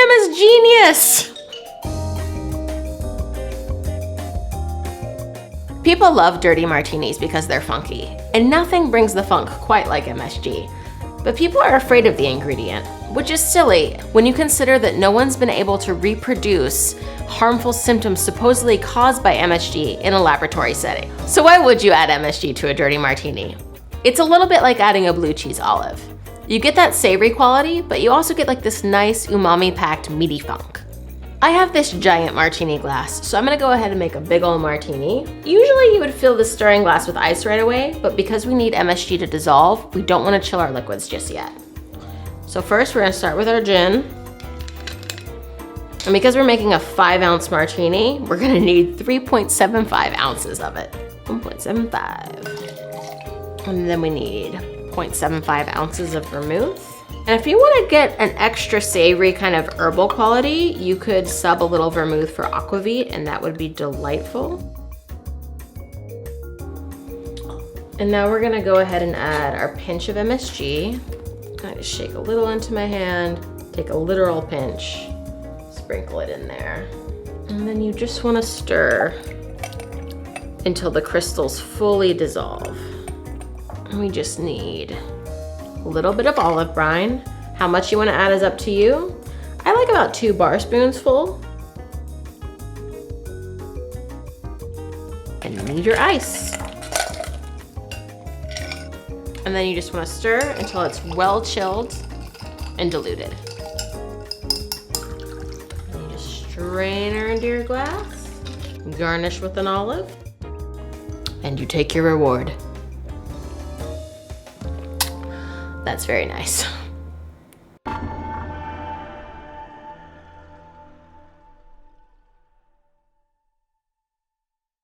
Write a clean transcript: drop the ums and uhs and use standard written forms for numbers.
him as genius. People love dirty martinis because they're funky, and nothing brings the funk quite like MSG. But people are afraid of the ingredient, which is silly when you consider that no one's been able to reproduce harmful symptoms supposedly caused by MSG in a laboratory setting. So why would you add MSG to a dirty martini? It's a little bit like adding a blue cheese olive. You get that savory quality, but you also get like this nice umami-packed meaty funk. I have this giant martini glass, so I'm gonna go ahead and make a big old martini. Usually you would fill the stirring glass with ice right away, but because we need MSG to dissolve, we don't wanna chill our liquids just yet. So first we're gonna start with our gin. And because we're making a 5-ounce martini, we're gonna need 3.75 ounces of it. 1.75. And then we need 0.75 ounces of vermouth. And if you want to get an extra savory kind of herbal quality, you could sub a little vermouth for aquavit, and that would be delightful. And now we're gonna go ahead and add our pinch of MSG. Kind of shake a little into my hand, take a literal pinch, sprinkle it in there. And then you just want to stir until the crystals fully dissolve. And we just need a little bit of olive brine. How much you want to add is up to you. I like about 2 bar spoons full. And you need your ice. And then you just want to stir until it's well chilled and diluted. And you just strain her into your glass, garnish with an olive, and you take your reward. That's very nice.